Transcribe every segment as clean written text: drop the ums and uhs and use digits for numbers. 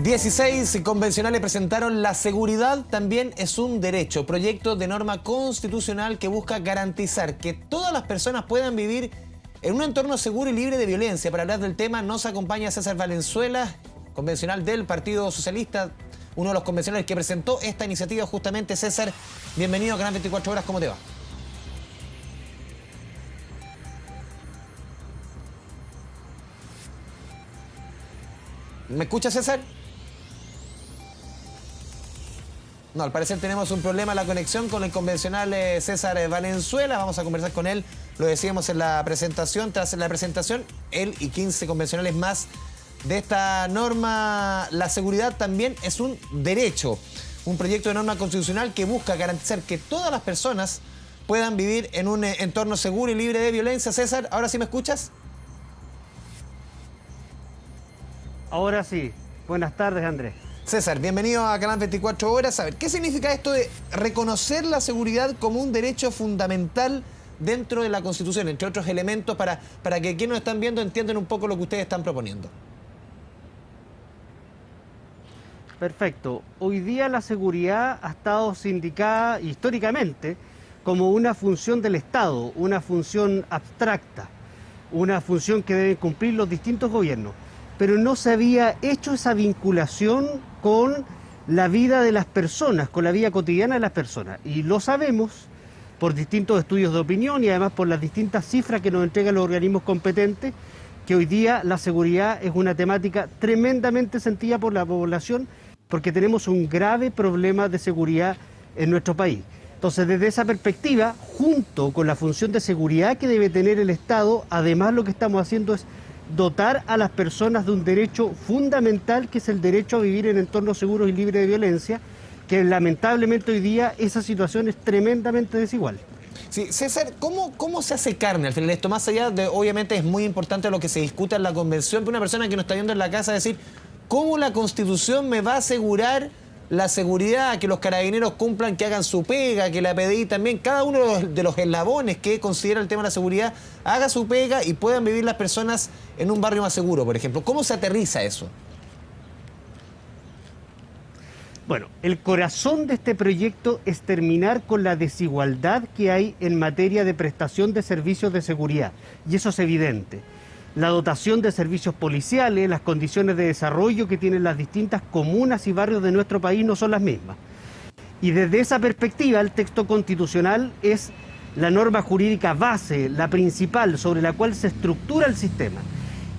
16 convencionales presentaron La seguridad también es un derecho, proyecto de norma constitucional que busca garantizar que todas las personas puedan vivir en un entorno seguro y libre de violencia. Para hablar del tema nos acompaña César Valenzuela, convencional del Partido Socialista, uno de los convencionales que presentó esta iniciativa justamente. César, bienvenido a Canal 24 Horas, ¿cómo te va? ¿Me escuchas, César? No, al parecer tenemos un problema en la conexión con el convencional César Valenzuela. Vamos a conversar con él, lo decíamos en la presentación. Tras la presentación, él y 15 convencionales más de esta norma, la seguridad también es un derecho. Un proyecto de norma constitucional que busca garantizar que todas las personas puedan vivir en un entorno seguro y libre de violencia. César, ¿ahora sí me escuchas? Ahora sí. Buenas tardes, Andrés. César, bienvenido a Canal 24 Horas. A ver, ¿qué significa esto de reconocer la seguridad como un derecho fundamental dentro de la Constitución, entre otros elementos, para que quienes nos están viendo entiendan un poco lo que ustedes están proponiendo? Perfecto. Hoy día la seguridad ha estado sindicada históricamente como una función del Estado, una función abstracta, una función que deben cumplir los distintos gobiernos. Pero no se había hecho esa vinculación con la vida de las personas, con la vida cotidiana de las personas. Y lo sabemos por distintos estudios de opinión y además por las distintas cifras que nos entregan los organismos competentes, que hoy día la seguridad es una temática tremendamente sentida por la población porque tenemos un grave problema de seguridad en nuestro país. Entonces, desde esa perspectiva, junto con la función de seguridad que debe tener el Estado, además lo que estamos haciendo es dotar a las personas de un derecho fundamental, que es el derecho a vivir en entornos seguros y libres de violencia, que lamentablemente hoy día esa situación es tremendamente desigual. Sí, César, ¿cómo se hace carne al final esto? Más allá de, obviamente es muy importante lo que se discuta en la convención, pero una persona que nos está viendo en la casa decir, ¿cómo la Constitución me va a asegurar la seguridad, que los carabineros cumplan, que hagan su pega, que la PDI también, cada uno de los eslabones que considera el tema de la seguridad, haga su pega y puedan vivir las personas en un barrio más seguro, por ejemplo? ¿Cómo se aterriza eso? Bueno, el corazón de este proyecto es terminar con la desigualdad que hay en materia de prestación de servicios de seguridad, y eso es evidente. La dotación de servicios policiales, las condiciones de desarrollo que tienen las distintas comunas y barrios de nuestro país no son las mismas. Y desde esa perspectiva, el texto constitucional es la norma jurídica base, la principal, sobre la cual se estructura el sistema.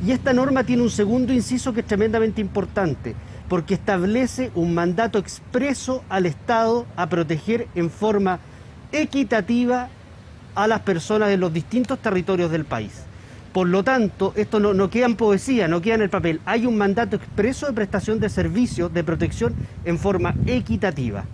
Y esta norma tiene un segundo inciso que es tremendamente importante, porque establece un mandato expreso al Estado a proteger en forma equitativa a las personas de los distintos territorios del país. Por lo tanto, esto no queda en poesía, no queda en el papel. Hay un mandato expreso de prestación de servicios de protección en forma equitativa.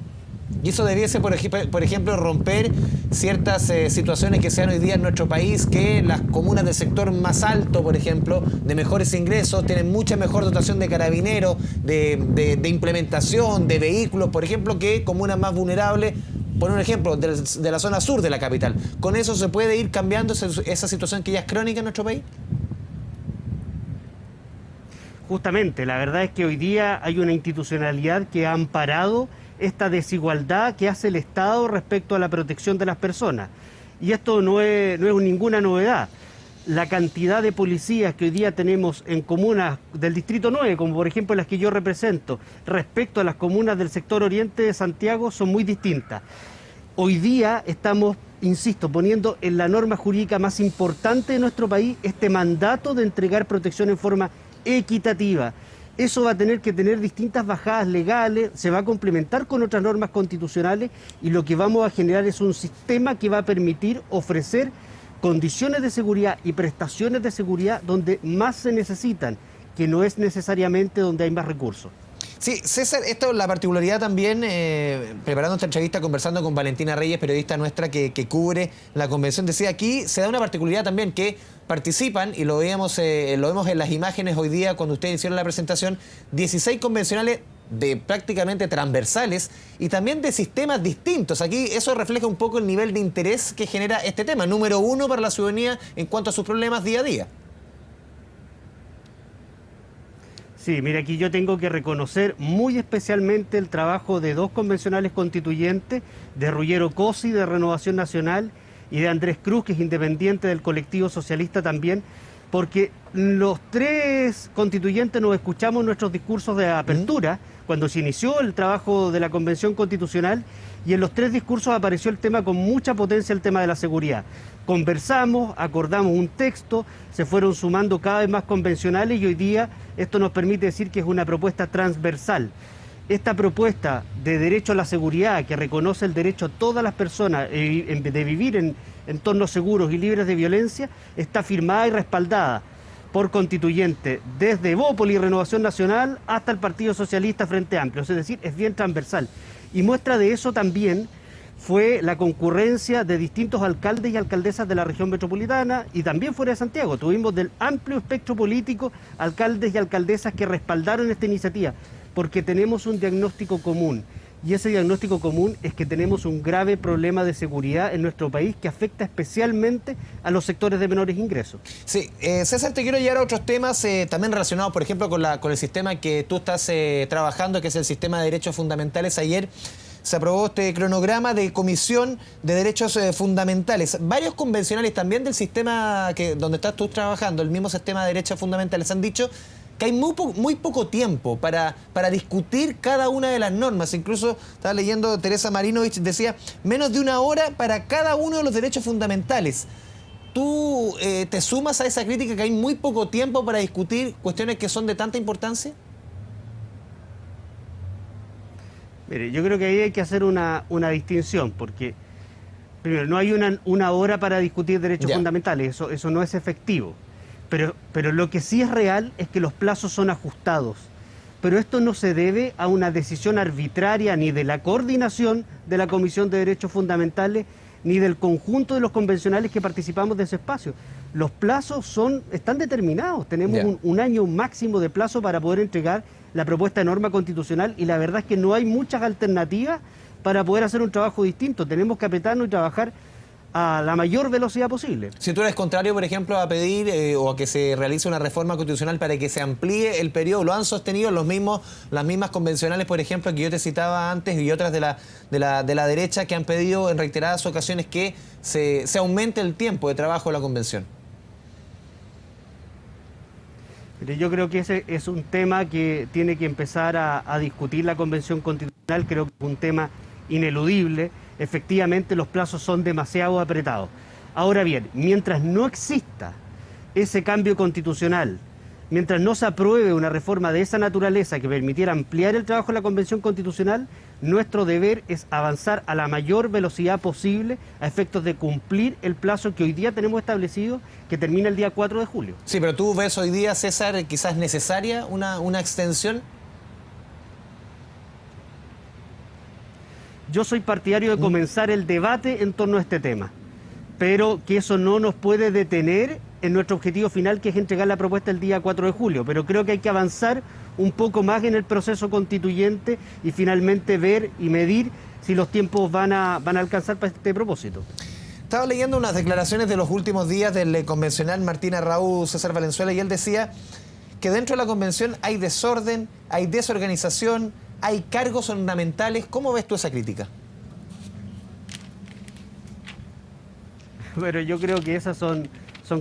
Y eso debiese, por ejemplo, romper ciertas situaciones que se dan hoy día en nuestro país, que las comunas del sector más alto, por ejemplo, de mejores ingresos, tienen mucha mejor dotación de carabineros, de implementación, de vehículos, por ejemplo, que comunas más vulnerables. Por un ejemplo, de la zona sur de la capital. ¿Con eso se puede ir cambiando esa situación que ya es crónica en nuestro país? Justamente, la verdad es que hoy día hay una institucionalidad que ha amparado esta desigualdad que hace el Estado respecto a la protección de las personas. Y esto no es ninguna novedad. La cantidad de policías que hoy día tenemos en comunas del Distrito 9, como por ejemplo las que yo represento, respecto a las comunas del sector oriente de Santiago, son muy distintas. Hoy día estamos, insisto, poniendo en la norma jurídica más importante de nuestro país este mandato de entregar protección en forma equitativa. Eso va a tener que tener distintas bajadas legales, se va a complementar con otras normas constitucionales y lo que vamos a generar es un sistema que va a permitir ofrecer condiciones de seguridad y prestaciones de seguridad donde más se necesitan, que no es necesariamente donde hay más recursos. Sí, César, esto es la particularidad también, preparando esta entrevista, conversando con Valentina Reyes, periodista nuestra que cubre la convención, decía, aquí se da una particularidad también que participan, y lo vemos en las imágenes hoy día cuando ustedes hicieron la presentación, 16 convencionales de prácticamente transversales y también de sistemas distintos. Aquí eso refleja un poco el nivel de interés que genera este tema, número uno para la ciudadanía en cuanto a sus problemas día a día. Sí, mira, aquí yo tengo que reconocer muy especialmente el trabajo de dos convencionales constituyentes, de Ruggiero Cosi, de Renovación Nacional, y de Andrés Cruz, que es independiente del colectivo socialista también, porque los tres constituyentes nos escuchamos nuestros discursos de apertura, cuando se inició el trabajo de la Convención Constitucional, y en los tres discursos apareció el tema con mucha potencia, el tema de la seguridad. Conversamos, acordamos un texto, se fueron sumando cada vez más convencionales y hoy día esto nos permite decir que es una propuesta transversal. Esta propuesta de derecho a la seguridad, que reconoce el derecho a todas las personas de vivir en entornos seguros y libres de violencia, está firmada y respaldada por constituyentes desde Evópoli y Renovación Nacional hasta el Partido Socialista Frente Amplio, es decir, es bien transversal. Y muestra de eso también fue la concurrencia de distintos alcaldes y alcaldesas de la región metropolitana y también fuera de Santiago. Tuvimos del amplio espectro político alcaldes y alcaldesas que respaldaron esta iniciativa, porque tenemos un diagnóstico común. Y ese diagnóstico común es que tenemos un grave problema de seguridad en nuestro país que afecta especialmente a los sectores de menores ingresos. Sí, César, te quiero llevar a otros temas también relacionados, por ejemplo, con el sistema que tú estás trabajando, que es el sistema de derechos fundamentales. Ayer se aprobó este cronograma de comisión de derechos fundamentales. Varios convencionales también del sistema donde estás tú trabajando, el mismo sistema de derechos fundamentales, han dicho que hay muy poco tiempo para discutir cada una de las normas. Incluso estaba leyendo, Teresa Marinovich decía, menos de una hora para cada uno de los derechos fundamentales. ¿Tú te sumas a esa crítica que hay muy poco tiempo para discutir cuestiones que son de tanta importancia? Mire, yo creo que ahí hay que hacer una distinción, porque primero, no hay una hora para discutir derechos fundamentales, eso no es efectivo. Pero lo que sí es real es que los plazos son ajustados. Pero esto no se debe a una decisión arbitraria ni de la coordinación de la Comisión de Derechos Fundamentales ni del conjunto de los convencionales que participamos de ese espacio. Los plazos están determinados. Tenemos un año máximo de plazo para poder entregar la propuesta de norma constitucional y la verdad es que no hay muchas alternativas para poder hacer un trabajo distinto. Tenemos que apretarnos y trabajar a la mayor velocidad posible. Si tú eres contrario, por ejemplo, a pedir o a que se realice una reforma constitucional para que se amplíe el periodo, lo han sostenido las mismas convencionales, por ejemplo, que yo te citaba antes y otras de la derecha que han pedido en reiteradas ocasiones que se aumente el tiempo de trabajo de la convención. Yo creo que ese es un tema que tiene que empezar a discutir la Convención Constitucional, creo que es un tema ineludible. Efectivamente los plazos son demasiado apretados. Ahora bien, mientras no exista ese cambio constitucional, mientras no se apruebe una reforma de esa naturaleza que permitiera ampliar el trabajo de la Convención Constitucional, nuestro deber es avanzar a la mayor velocidad posible a efectos de cumplir el plazo que hoy día tenemos establecido, que termina el día 4 de julio. Sí, pero tú ves hoy día, César, quizás necesaria una extensión. Yo soy partidario de comenzar el debate en torno a este tema, pero que eso no nos puede detener en nuestro objetivo final, que es entregar la propuesta el día 4 de julio. Pero creo que hay que avanzar un poco más en el proceso constituyente y finalmente ver y medir si los tiempos van a alcanzar para este propósito. Estaba leyendo unas declaraciones de los últimos días del convencional Martín Arrau César Valenzuela y él decía que dentro de la convención hay desorden, hay desorganización, hay cargos ornamentales. ¿Cómo ves tú esa crítica? Bueno, yo creo que esas son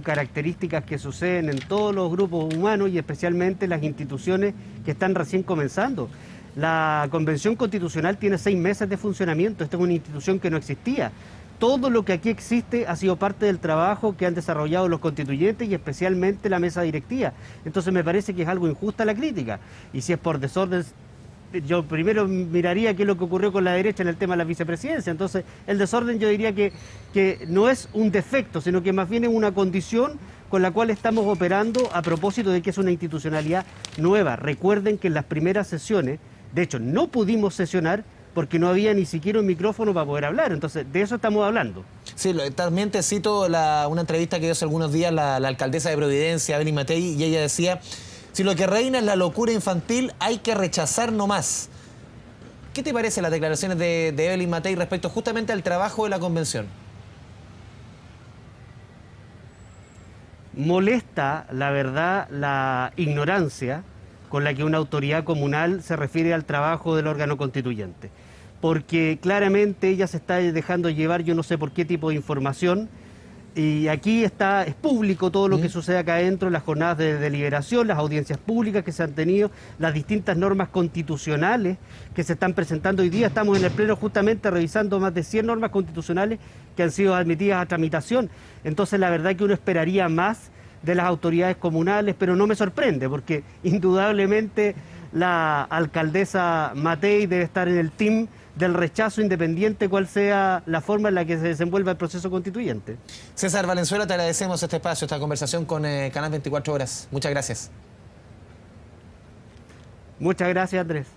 características que suceden en todos los grupos humanos y especialmente en las instituciones que están recién comenzando. La Convención Constitucional tiene 6 meses de funcionamiento, esta es una institución que no existía. Todo lo que aquí existe ha sido parte del trabajo que han desarrollado los constituyentes y especialmente la mesa directiva. Entonces me parece que es algo injusta la crítica. Y si es por desorden, yo primero miraría qué es lo que ocurrió con la derecha en el tema de la vicepresidencia. Entonces, el desorden yo diría que no es un defecto, sino que más bien es una condición con la cual estamos operando a propósito de que es una institucionalidad nueva. Recuerden que en las primeras sesiones, de hecho, no pudimos sesionar porque no había ni siquiera un micrófono para poder hablar. Entonces, de eso estamos hablando. Sí, también te cito una entrevista que dio hace algunos días la alcaldesa de Providencia, Evelyn Matei, y ella decía: si lo que reina es la locura infantil, hay que rechazar nomás. ¿Qué te parecen las declaraciones de Evelyn Matei respecto justamente al trabajo de la convención? Molesta, la verdad, la ignorancia con la que una autoridad comunal se refiere al trabajo del órgano constituyente. Porque claramente ella se está dejando llevar, yo no sé por qué tipo de información, y aquí es público todo lo que sucede acá adentro, las jornadas de deliberación, las audiencias públicas que se han tenido, las distintas normas constitucionales que se están presentando hoy día. Estamos en el Pleno justamente revisando más de 100 normas constitucionales que han sido admitidas a tramitación. Entonces la verdad que uno esperaría más de las autoridades comunales, pero no me sorprende, porque indudablemente la alcaldesa Matei debe estar en el team del rechazo, independiente cuál sea la forma en la que se desenvuelva el proceso constituyente. César Valenzuela, te agradecemos este espacio, esta conversación con Canal 24 Horas. Muchas gracias. Muchas gracias, Andrés.